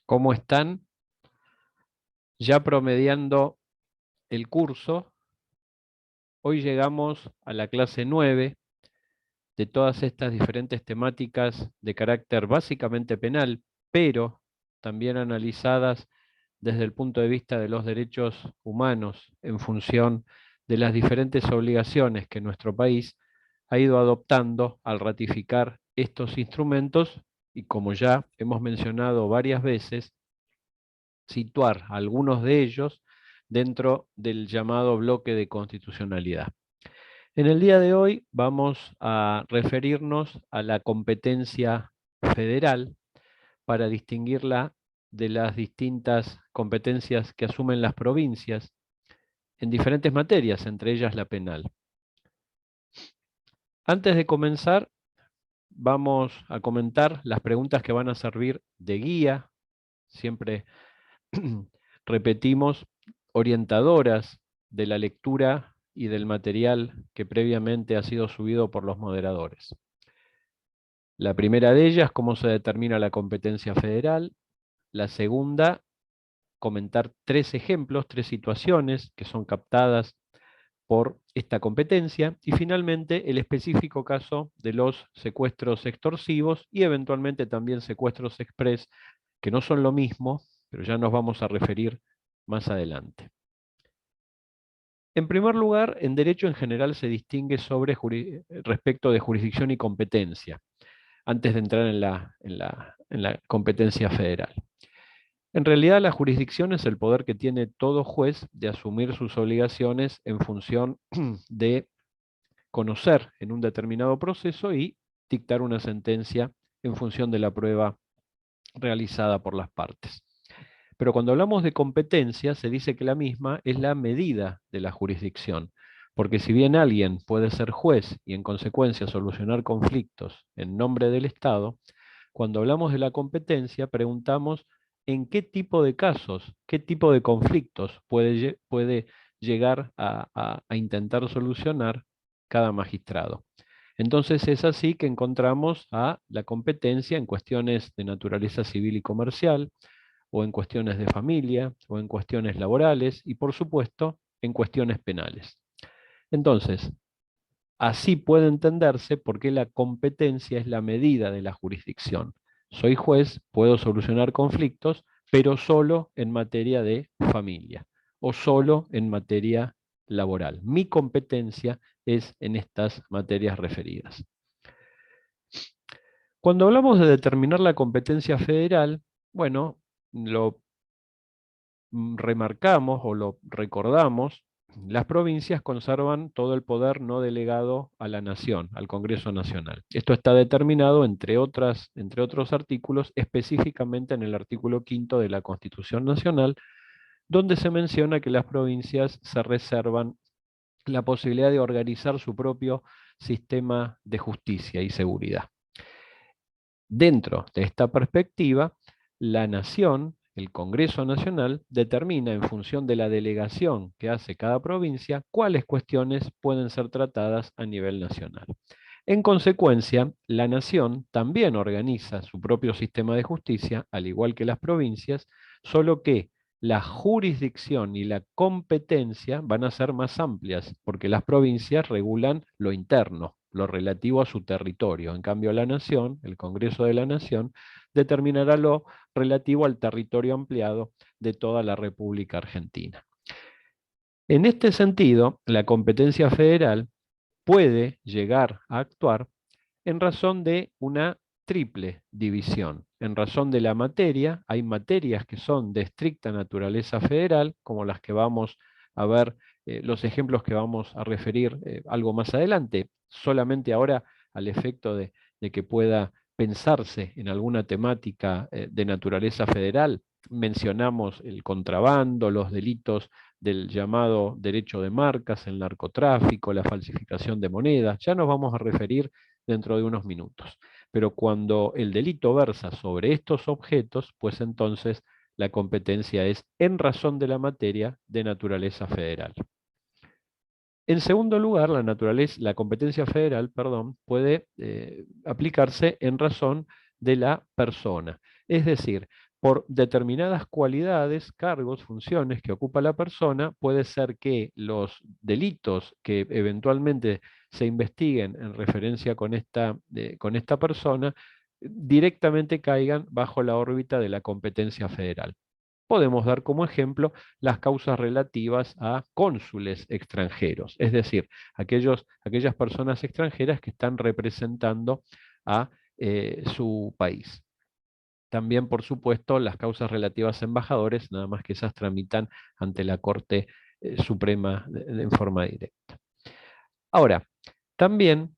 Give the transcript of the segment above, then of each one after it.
¿Cómo están? Ya promediando el curso, hoy llegamos a la clase 9 de todas estas diferentes temáticas de carácter básicamente penal, pero también analizadas desde el punto de vista de los derechos humanos en función de las diferentes obligaciones que nuestro país ha ido adoptando al ratificar estos instrumentos y, como ya hemos mencionado varias veces, situar algunos de ellos dentro del llamado bloque de constitucionalidad. En el día de hoy vamos a referirnos a la competencia federal para distinguirla de las distintas competencias que asumen las provincias en diferentes materias, entre ellas la penal. Antes de comenzar, vamos a comentar las preguntas que van a servir de guía. Siempre repetimos, orientadoras de la lectura y del material que previamente ha sido subido por los moderadores. La primera de ellas, cómo se determina la competencia federal. La segunda, comentar 3 ejemplos, 3 situaciones que son captadas por esta competencia. Y finalmente, el específico caso de los secuestros extorsivos y eventualmente también secuestros express, que no son lo mismo, pero ya nos vamos a referir más adelante. En primer lugar, en derecho en general se distingue respecto de jurisdicción y competencia, antes de entrar en la competencia federal. En realidad, la jurisdicción es el poder que tiene todo juez de asumir sus obligaciones en función de conocer en un determinado proceso y dictar una sentencia en función de la prueba realizada por las partes. Pero cuando hablamos de competencia, se dice que la misma es la medida de la jurisdicción, porque si bien alguien puede ser juez y en consecuencia solucionar conflictos en nombre del Estado, cuando hablamos de la competencia preguntamos en qué tipo de casos, qué tipo de conflictos puede llegar a intentar solucionar cada magistrado. Entonces es así que encontramos a la competencia en cuestiones de naturaleza civil y comercial, o en cuestiones de familia, o en cuestiones laborales, y por supuesto, en cuestiones penales. Entonces, así puede entenderse por qué la competencia es la medida de la jurisdicción. Soy juez, puedo solucionar conflictos, pero solo en materia de familia, o solo en materia laboral. Mi competencia es en estas materias referidas. Cuando hablamos de determinar la competencia federal, bueno, lo remarcamos o lo recordamos, las provincias conservan todo el poder no delegado a la nación, al Congreso Nacional. Esto está determinado, entre otros artículos, específicamente en el artículo 5 de la Constitución Nacional, donde se menciona que las provincias se reservan la posibilidad de organizar su propio sistema de justicia y seguridad. Dentro de esta perspectiva, la nación, el Congreso Nacional, determina en función de la delegación que hace cada provincia cuáles cuestiones pueden ser tratadas a nivel nacional. En consecuencia, la nación también organiza su propio sistema de justicia, al igual que las provincias, solo que la jurisdicción y la competencia van a ser más amplias, porque las provincias regulan lo interno, lo relativo a su territorio. En cambio, la nación, el Congreso de la Nación, determinará lo relativo al territorio ampliado de toda la República Argentina. En este sentido, la competencia federal puede llegar a actuar en razón de una triple división. En razón de la materia, hay materias que son de estricta naturaleza federal, como las que vamos a ver, los ejemplos que vamos a referir algo más adelante, solamente ahora al efecto de que pueda pensarse en alguna temática de naturaleza federal. Mencionamos el contrabando, los delitos del llamado derecho de marcas, el narcotráfico, la falsificación de monedas. Ya nos vamos a referir dentro de unos minutos. Pero cuando el delito versa sobre estos objetos, pues entonces la competencia es en razón de la materia de naturaleza federal. En segundo lugar, la competencia federal, puede aplicarse en razón de la persona. Es decir, por determinadas cualidades, cargos, funciones que ocupa la persona, puede ser que los delitos que eventualmente se investiguen en referencia con esta persona directamente caigan bajo la órbita de la competencia federal. Podemos dar como ejemplo las causas relativas a cónsules extranjeros, es decir, aquellas personas extranjeras que están representando a su país. También, por supuesto, las causas relativas a embajadores, nada más que esas tramitan ante la Corte Suprema en forma directa. Ahora, también,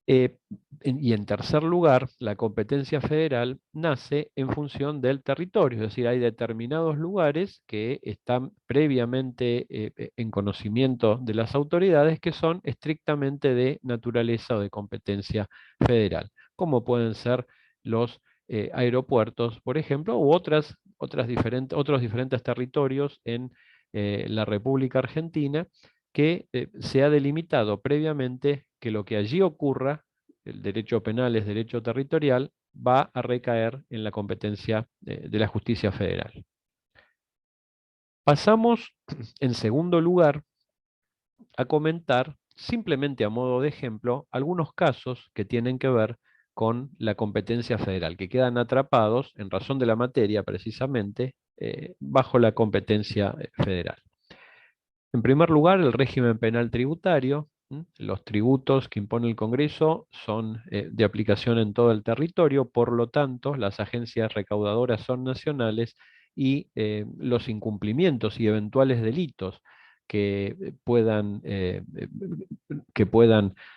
y en tercer lugar, la competencia federal nace en función del territorio, es decir, hay determinados lugares que están previamente en conocimiento de las autoridades que son estrictamente de naturaleza o de competencia federal, como pueden ser los aeropuertos, por ejemplo, u otros diferentes territorios en la República Argentina que se ha delimitado previamente que lo que allí ocurra, el derecho penal es derecho territorial, va a recaer en la competencia de la justicia federal. Pasamos, en segundo lugar, a comentar, simplemente a modo de ejemplo, algunos casos que tienen que ver con la competencia federal, que quedan atrapados, en razón de la materia precisamente, bajo la competencia federal. En primer lugar, el régimen penal tributario. Los tributos que impone el Congreso son de aplicación en todo el territorio, por lo tanto, las agencias recaudadoras son nacionales y los incumplimientos y eventuales delitos que puedan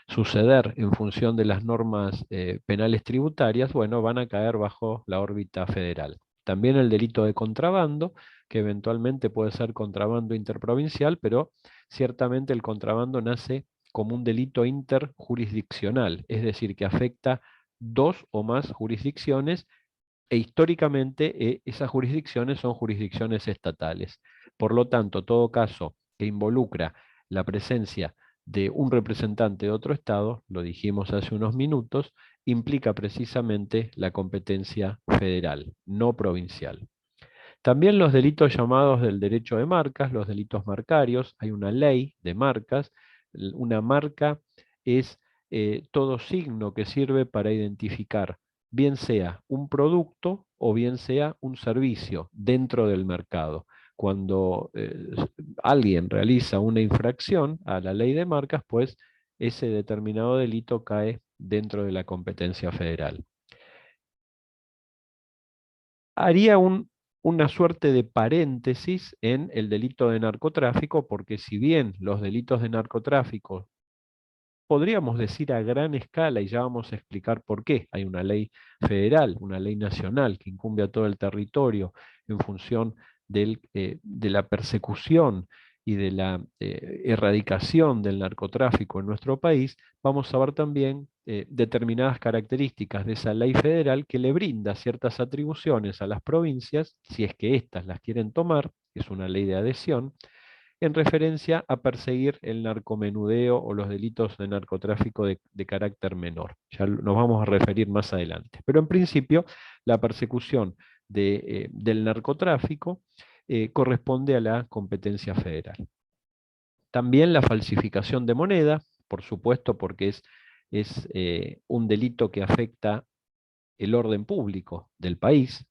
suceder en función de las normas penales tributarias, bueno, van a caer bajo la órbita federal. También el delito de contrabando, que eventualmente puede ser contrabando interprovincial, pero ciertamente el contrabando nace como un delito interjurisdiccional, es decir, que afecta dos o más jurisdicciones e históricamente esas jurisdicciones son jurisdicciones estatales. Por lo tanto, todo caso que involucra la presencia de un representante de otro estado, lo dijimos hace unos minutos, implica precisamente la competencia federal, no provincial. También los delitos llamados del derecho de marcas, los delitos marcarios, hay una ley de marcas. Una marca es todo signo que sirve para identificar, bien sea un producto o bien sea un servicio dentro del mercado. Cuando alguien realiza una infracción a la ley de marcas, pues ese determinado delito cae dentro de la competencia federal. Haría una suerte de paréntesis en el delito de narcotráfico, porque si bien los delitos de narcotráfico podríamos decir a gran escala, y ya vamos a explicar por qué, hay una ley federal, una ley nacional que incumbe a todo el territorio en función de la persecución y de la erradicación del narcotráfico en nuestro país, vamos a ver también determinadas características de esa ley federal que le brinda ciertas atribuciones a las provincias, si es que éstas las quieren tomar, es una ley de adhesión, en referencia a perseguir el narcomenudeo o los delitos de narcotráfico de carácter menor. Ya nos vamos a referir más adelante. Pero en principio, la persecución del narcotráfico corresponde a la competencia federal. También la falsificación de moneda, por supuesto, porque es un delito que afecta el orden público del país.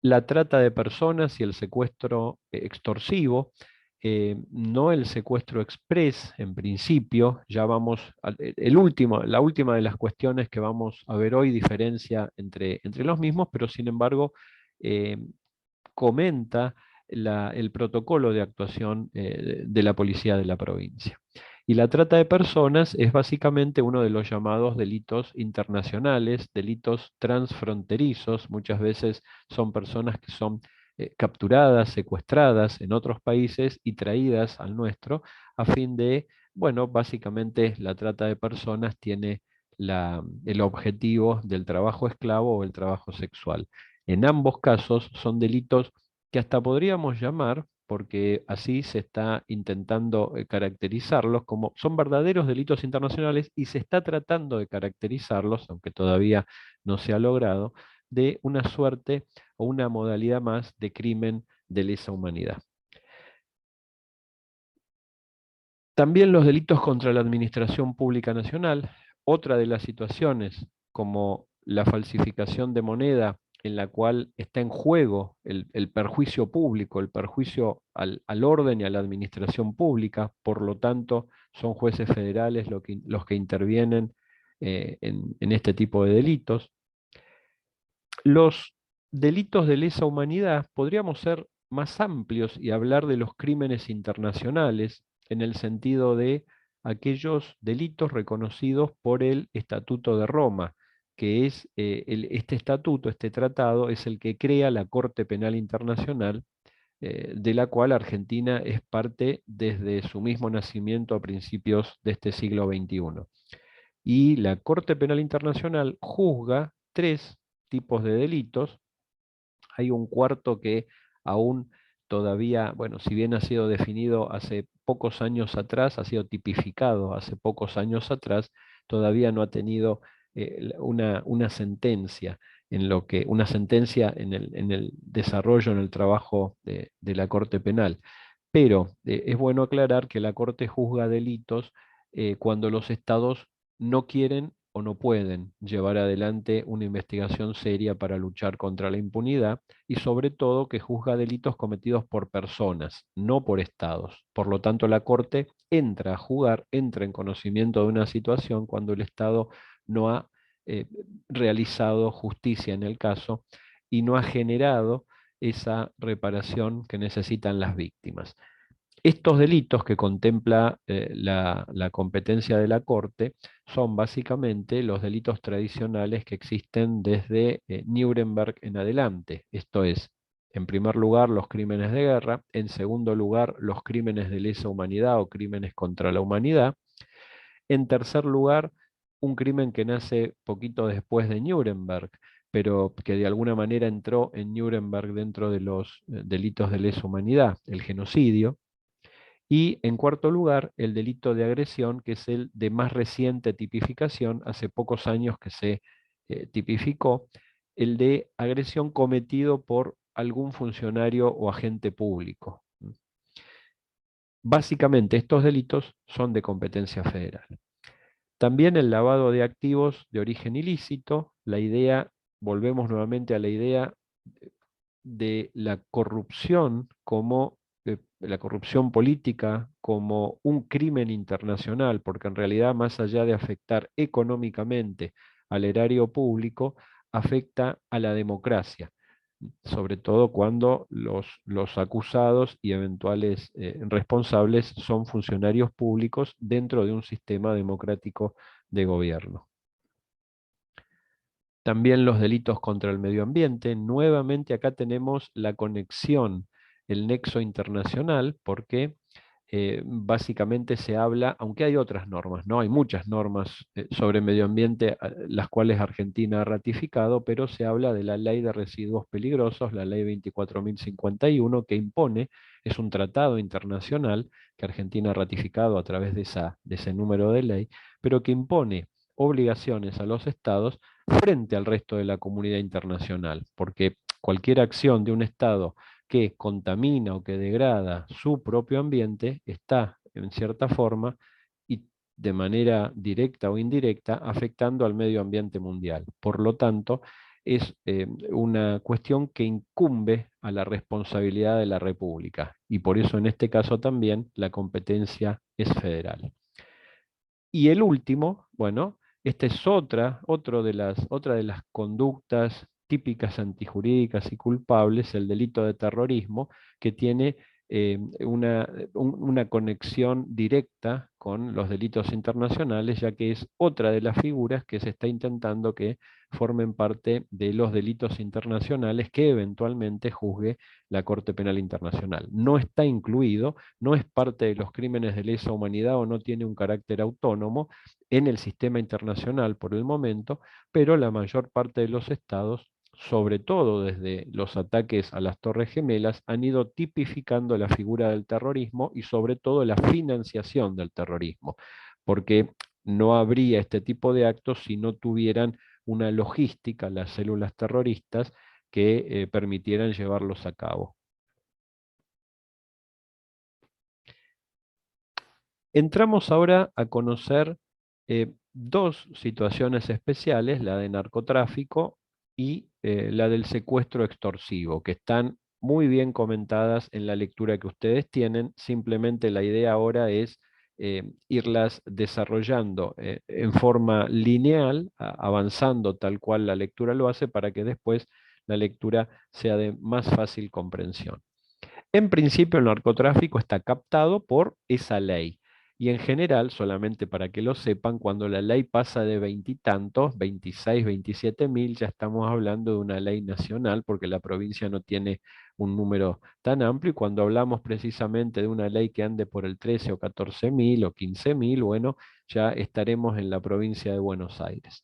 La trata de personas y el secuestro extorsivo, no el secuestro express en principio, ya vamos, la última de las cuestiones que vamos a ver hoy diferencia entre los mismos, pero sin embargo eh, comenta el protocolo de actuación de la policía de la provincia. Y la trata de personas es básicamente uno de los llamados delitos internacionales, delitos transfronterizos. Muchas veces son personas que son capturadas, secuestradas en otros países y traídas al nuestro a fin de, bueno, básicamente la trata de personas tiene el objetivo del trabajo esclavo o el trabajo sexual. En ambos casos son delitos que hasta podríamos llamar, porque así se está intentando caracterizarlos como son verdaderos delitos internacionales y se está tratando de caracterizarlos, aunque todavía no se ha logrado, de una suerte o una modalidad más de crimen de lesa humanidad. También los delitos contra la administración pública nacional, otra de las situaciones como la falsificación de moneda en la cual está en juego el perjuicio público, el perjuicio al orden y a la administración pública, por lo tanto son jueces federales los que intervienen en este tipo de delitos. Los delitos de lesa humanidad podríamos ser más amplios y hablar de los crímenes internacionales en el sentido de aquellos delitos reconocidos por el Estatuto de Roma, que es este estatuto, este tratado, es el que crea la Corte Penal Internacional, de la cual Argentina es parte desde su mismo nacimiento a principios de este siglo XXI. Y la Corte Penal Internacional juzga tres tipos de delitos. Hay un cuarto que aún todavía, bueno, si bien ha sido definido hace pocos años atrás, ha sido tipificado hace pocos años atrás, todavía no ha tenido una sentencia una sentencia en el desarrollo, en el trabajo de la Corte Penal. Pero es bueno aclarar que la Corte juzga delitos cuando los estados no quieren o no pueden llevar adelante una investigación seria para luchar contra la impunidad y sobre todo que juzga delitos cometidos por personas, no por estados. Por lo tanto, la Corte entra a jugar, entra en conocimiento de una situación cuando el Estado no ha eh, realizado justicia en el caso y no ha generado esa reparación que necesitan las víctimas. Estos delitos que contempla la competencia de la Corte son básicamente los delitos tradicionales que existen desde Nuremberg en adelante. Esto es, en primer lugar, los crímenes de guerra, en segundo lugar, los crímenes de lesa humanidad o crímenes contra la humanidad, en tercer lugar, un crimen que nace poquito después de Nuremberg, pero que de alguna manera entró en Nuremberg dentro de los delitos de lesa humanidad, el genocidio. Y en cuarto lugar, el delito de agresión, que es el de más reciente tipificación, hace pocos años que se tipificó, el de agresión cometido por algún funcionario o agente público. Básicamente, estos delitos son de competencia federal. También el lavado de activos de origen ilícito, la idea, volvemos nuevamente a la idea de la corrupción como la corrupción política como un crimen internacional, porque en realidad más allá de afectar económicamente al erario público, afecta a la democracia, sobre todo cuando los acusados y eventuales responsables son funcionarios públicos dentro de un sistema democrático de gobierno. También los delitos contra el medio ambiente. Nuevamente acá tenemos la conexión, el nexo internacional, porque básicamente se habla, aunque hay otras normas, ¿no? Hay muchas normas sobre medio ambiente, las cuales Argentina ha ratificado, pero se habla de la Ley de Residuos Peligrosos, la Ley 24.051, que impone, es un tratado internacional que Argentina ha ratificado a través de ese número de ley, pero que impone obligaciones a los estados frente al resto de la comunidad internacional, porque cualquier acción de un estado que contamina o que degrada su propio ambiente está, en cierta forma, y de manera directa o indirecta, afectando al medio ambiente mundial. Por lo tanto, es una cuestión que incumbe a la responsabilidad de la República, y por eso en este caso también la competencia es federal. Y el último, bueno, esta es otra de las conductas típicas antijurídicas y culpables, el delito de terrorismo, que tiene una conexión directa con los delitos internacionales, ya que es otra de las figuras que se está intentando que formen parte de los delitos internacionales que eventualmente juzgue la Corte Penal Internacional. No está incluido, no es parte de los crímenes de lesa humanidad o no tiene un carácter autónomo en el sistema internacional por el momento, pero la mayor parte de los estados, sobre todo desde los ataques a las Torres Gemelas, han ido tipificando la figura del terrorismo y sobre todo la financiación del terrorismo, porque no habría este tipo de actos si no tuvieran una logística, las células terroristas, que permitieran llevarlos a cabo. Entramos ahora a conocer dos situaciones especiales, la de narcotráfico y la del secuestro extorsivo, que están muy bien comentadas en la lectura que ustedes tienen. Simplemente la idea ahora es irlas desarrollando en forma lineal, avanzando tal cual la lectura lo hace, para que después la lectura sea de más fácil comprensión. En principio, el narcotráfico está captado por esa ley. Y en general, solamente para que lo sepan, cuando la ley pasa de veintitantos, 26, 27 mil, ya estamos hablando de una ley nacional, porque la provincia no tiene un número tan amplio. Y cuando hablamos precisamente de una ley que ande por el 13 o 14 mil o 15 mil, bueno, ya estaremos en la provincia de Buenos Aires.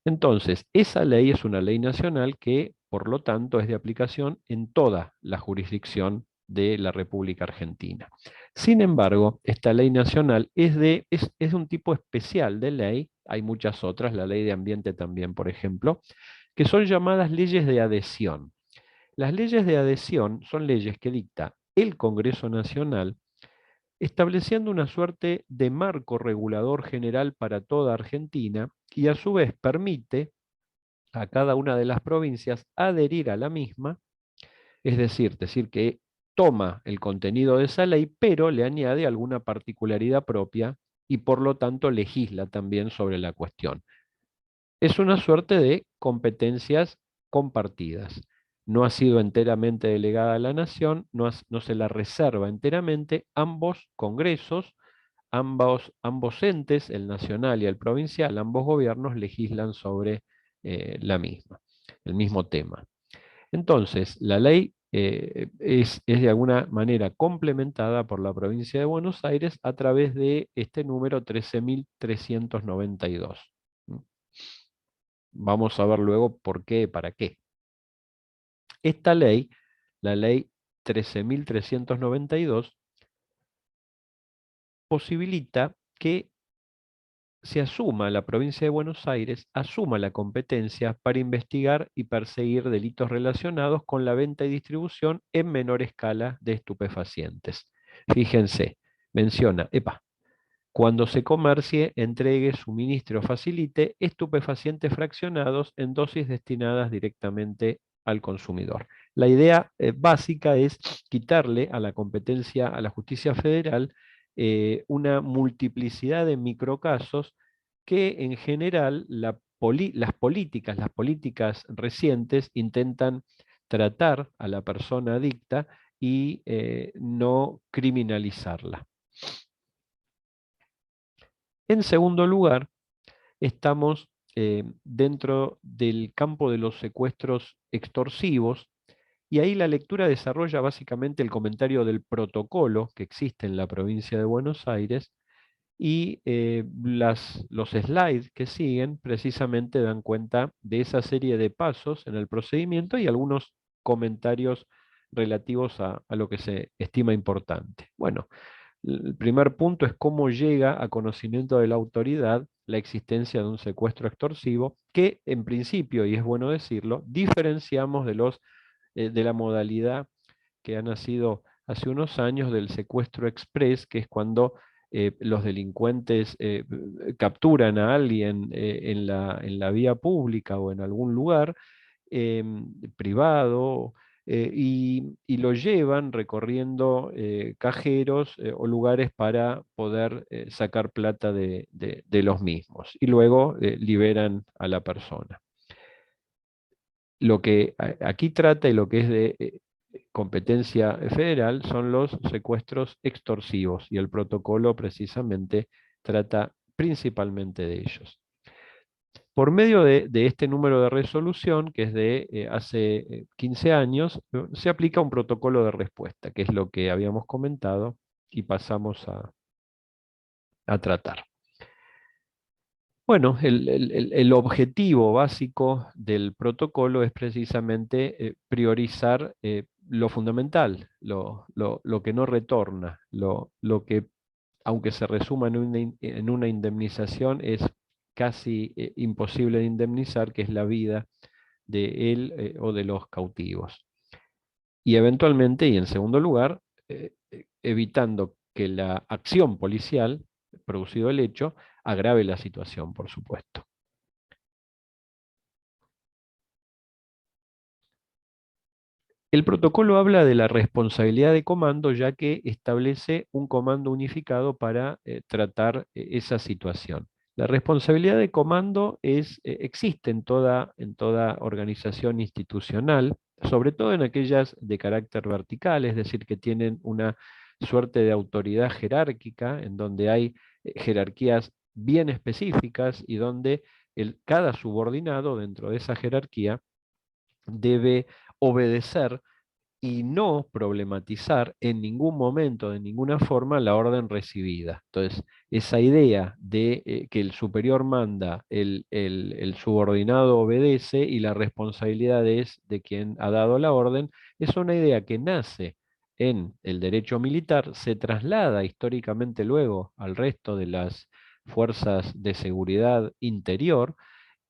Entonces, esa ley es una ley nacional que, por lo tanto, es de aplicación en toda la jurisdicción de la República Argentina. Sin embargo, esta ley nacional es de un tipo especial de ley. Hay muchas otras, la ley de ambiente también, por ejemplo, que son llamadas leyes de adhesión. Las leyes de adhesión son leyes que dicta el Congreso Nacional, estableciendo una suerte de marco regulador general para toda Argentina, y a su vez permite a cada una de las provincias adherir a la misma, es decir que toma el contenido de esa ley, pero le añade alguna particularidad propia y por lo tanto legisla también sobre la cuestión. Es una suerte de competencias compartidas. No ha sido enteramente delegada a la nación, no se la reserva enteramente. Ambos congresos, ambos entes, el nacional y el provincial, ambos gobiernos legislan sobre la misma, el mismo tema. Entonces, la ley es de alguna manera complementada por la provincia de Buenos Aires a través de este número 13.392. Vamos a ver luego por qué, para qué. Esta ley, la ley 13.392, posibilita que se asuma, la provincia de Buenos Aires asuma la competencia para investigar y perseguir delitos relacionados con la venta y distribución en menor escala de estupefacientes. Fíjense, menciona, cuando se comercie, entregue, suministre o facilite estupefacientes fraccionados en dosis destinadas directamente al consumidor. La idea básica es quitarle a la competencia, a la justicia federal, una multiplicidad de microcasos que en general las políticas recientes intentan tratar a la persona adicta y no criminalizarla. En segundo lugar, estamos dentro del campo de los secuestros extorsivos, y ahí la lectura desarrolla básicamente el comentario del protocolo que existe en la provincia de Buenos Aires, y los slides que siguen precisamente dan cuenta de esa serie de pasos en el procedimiento y algunos comentarios relativos a lo que se estima importante. Bueno, el primer punto es cómo llega a conocimiento de la autoridad la existencia de un secuestro extorsivo, que en principio, y es bueno decirlo, diferenciamos de la modalidad que ha nacido hace unos años del secuestro express, que es cuando los delincuentes capturan a alguien en la vía pública o en algún lugar privado, y lo llevan recorriendo cajeros o lugares para poder sacar plata de los mismos, y luego liberan a la persona. Lo que aquí trata y lo que es de competencia federal son los secuestros extorsivos, y el protocolo precisamente trata principalmente de ellos. Por medio de este número de resolución, que es de hace 15 años, se aplica un protocolo de respuesta, que es lo que habíamos comentado y pasamos a tratar. Bueno, el objetivo básico del protocolo es precisamente priorizar lo fundamental, lo que no retorna, lo que aunque se resuma en una indemnización, es casi imposible de indemnizar, que es la vida de él o de los cautivos. Y eventualmente, y en segundo lugar, evitando que la acción policial, producido el hecho, agrave la situación, por supuesto. El protocolo habla de la responsabilidad de comando, ya que establece un comando unificado para tratar esa situación. La responsabilidad de comando existe en toda organización institucional, sobre todo en aquellas de carácter vertical, es decir, que tienen una suerte de autoridad jerárquica, en donde hay jerarquías bien específicas y donde cada subordinado dentro de esa jerarquía debe obedecer y no problematizar en ningún momento, de ninguna forma, la orden recibida. Entonces, esa idea de que el superior manda, el subordinado obedece y la responsabilidad es de quien ha dado la orden, es una idea que nace en el derecho militar, se traslada históricamente luego al resto de las fuerzas de seguridad interior,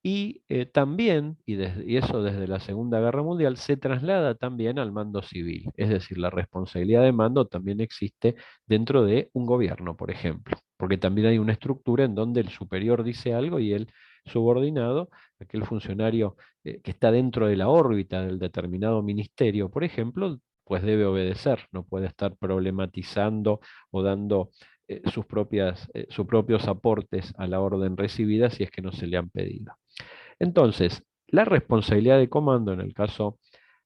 y también, y eso desde la Segunda Guerra Mundial, se traslada también al mando civil. Es decir, la responsabilidad de mando también existe dentro de un gobierno, por ejemplo, porque también hay una estructura en donde el superior dice algo y el subordinado, aquel funcionario que está dentro de la órbita del determinado ministerio, por ejemplo, pues debe obedecer, no puede estar problematizando o dando sus propios aportes a la orden recibida si es que no se le han pedido. Entonces, la responsabilidad de comando en el caso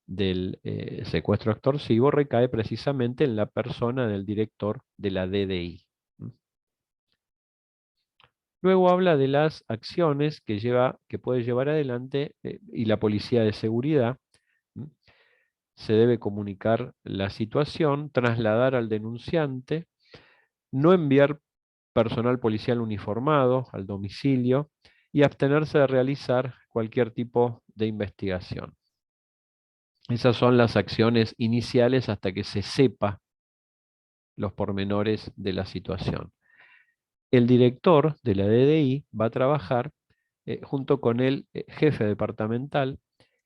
del secuestro extorsivo recae precisamente en la persona del director de la DDI. Luego habla de las acciones que puede llevar adelante y la policía de seguridad. Se debe comunicar la situación, trasladar al denunciante, no enviar personal policial uniformado al domicilio y abstenerse de realizar cualquier tipo de investigación. Esas son las acciones iniciales hasta que se sepa los pormenores de la situación. El director de la DDI va a trabajar junto con el jefe departamental,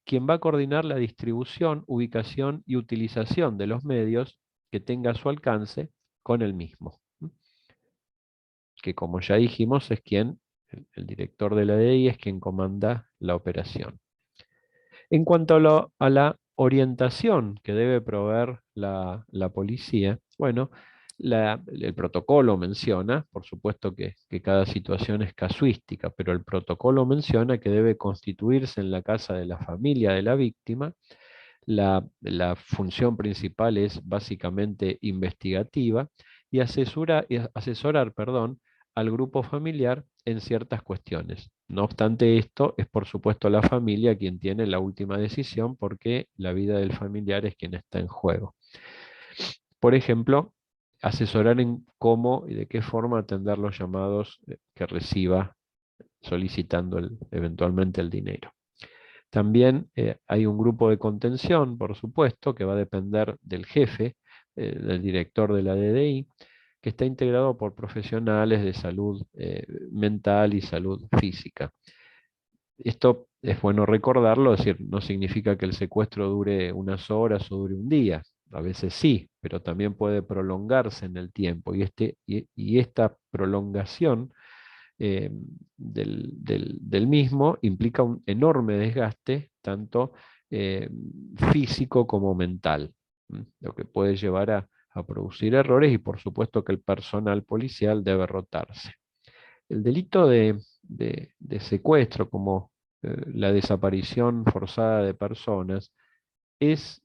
quien va a coordinar la distribución, ubicación y utilización de los medios que tenga a su alcance con el mismo, que como ya dijimos es el director de la DDI es quien comanda la operación. En cuanto a la orientación que debe proveer la policía, bueno, el protocolo menciona, por supuesto que cada situación es casuística, pero el protocolo menciona que debe constituirse en la casa de la familia de la víctima. La función principal es básicamente investigativa y asesorar, perdón, al grupo familiar en ciertas cuestiones. No obstante esto, es por supuesto la familia quien tiene la última decisión porque la vida del familiar es quien está en juego. Por ejemplo, asesorar en cómo y de qué forma atender los llamados que reciba solicitando eventualmente el dinero. También hay un grupo de contención, por supuesto, que va a depender del jefe, del director de la DDI, que está integrado por profesionales de salud mental y salud física. Esto es bueno recordarlo, es decir, no significa que el secuestro dure unas horas o dure un día. A veces sí, pero también puede prolongarse en el tiempo. Y esta prolongación del mismo implica un enorme desgaste, tanto físico como mental, lo que puede llevar a producir errores y por supuesto que el personal policial debe rotarse. El delito de secuestro, como la desaparición forzada de personas, es,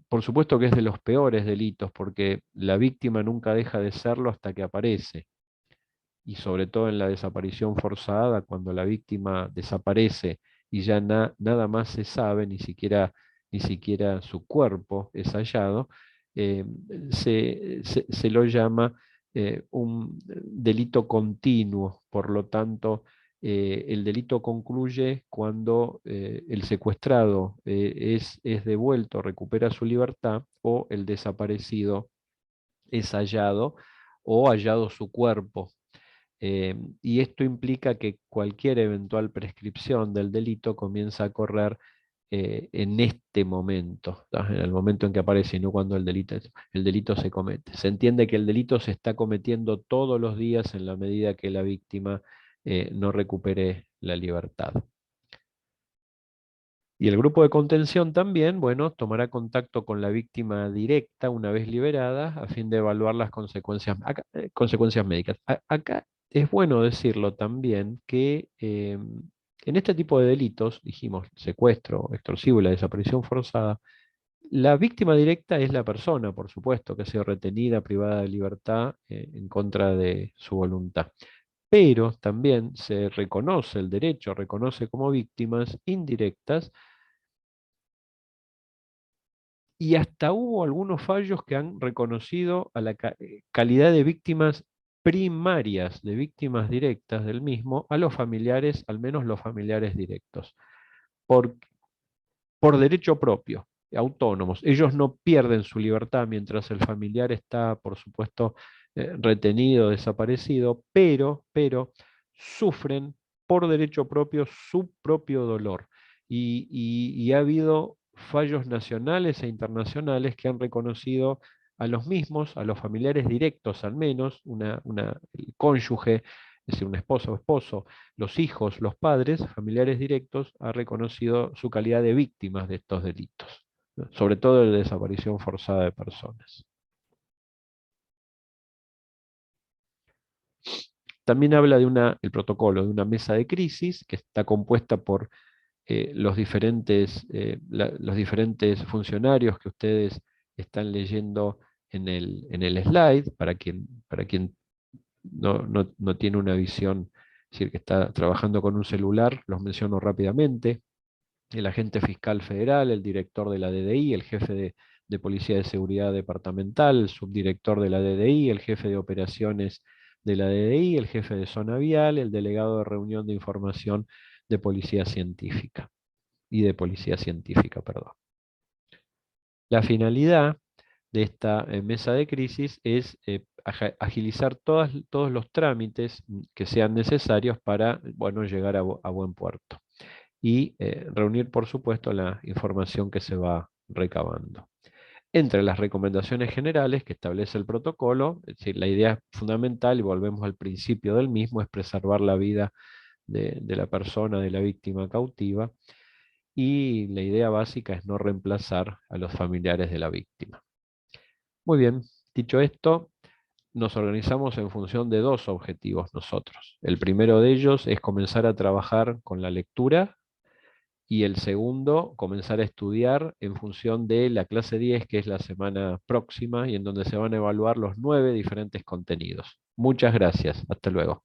por supuesto que es de los peores delitos, porque la víctima nunca deja de serlo hasta que aparece. Y sobre todo en la desaparición forzada, cuando la víctima desaparece y ya nada más se sabe, ni siquiera su cuerpo es hallado, eh, se lo llama un delito continuo. Por lo tanto, el delito concluye cuando el secuestrado es devuelto, recupera su libertad, o el desaparecido es hallado o hallado su cuerpo. Y esto implica que cualquier eventual prescripción del delito comienza a correr en este momento, ¿tá? En el momento en que aparece y no cuando el delito se comete. Se entiende que el delito se está cometiendo todos los días en la medida que la víctima no recupere la libertad. Y el grupo de contención también, bueno, tomará contacto con la víctima directa una vez liberada a fin de evaluar las consecuencias médicas. Acá es bueno decirlo también que en este tipo de delitos, dijimos, secuestro, extorsivo y la desaparición forzada, la víctima directa es la persona, por supuesto, que ha sido retenida, privada de libertad en contra de su voluntad. Pero también se reconoce el derecho, reconoce como víctimas indirectas. Y hasta hubo algunos fallos que han reconocido a la calidad de víctimas primarias, de víctimas directas del mismo, a los familiares, al menos los familiares directos, por, por derecho propio, autónomos. Ellos no pierden su libertad mientras el familiar está, por supuesto, retenido, desaparecido, pero sufren por derecho propio su propio dolor. Y ha habido fallos nacionales e internacionales que han reconocido a los mismos, a los familiares directos al menos, el cónyuge, es decir, una esposa o esposo, los hijos, los padres, familiares directos, ha reconocido su calidad de víctimas de estos delitos, ¿no? Sobre todo de desaparición forzada de personas. También habla el protocolo de una mesa de crisis que está compuesta por los diferentes funcionarios que ustedes están leyendo en el slide, para quien no tiene una visión, es decir, que está trabajando con un celular, los menciono rápidamente: el agente fiscal federal, el director de la DDI, el jefe de Policía de Seguridad Departamental, el subdirector de la DDI, el jefe de operaciones de la DDI, el jefe de zona vial, el delegado de reunión de información de Policía Científica Policía Científica, perdón. La finalidad de esta mesa de crisis es agilizar todos los trámites que sean necesarios para, bueno, llegar a buen puerto. Y reunir, por supuesto, la información que se va recabando. Entre las recomendaciones generales que establece el protocolo, es decir, la idea fundamental, y volvemos al principio del mismo, es preservar la vida de la persona, de la víctima cautiva, y la idea básica es no reemplazar a los familiares de la víctima. Muy bien, dicho esto, nos organizamos en función de dos objetivos nosotros. El primero de ellos es comenzar a trabajar con la lectura, y el segundo, comenzar a estudiar en función de la clase 10, que es la semana próxima, y en donde se van a evaluar los 9 diferentes contenidos. Muchas gracias. Hasta luego.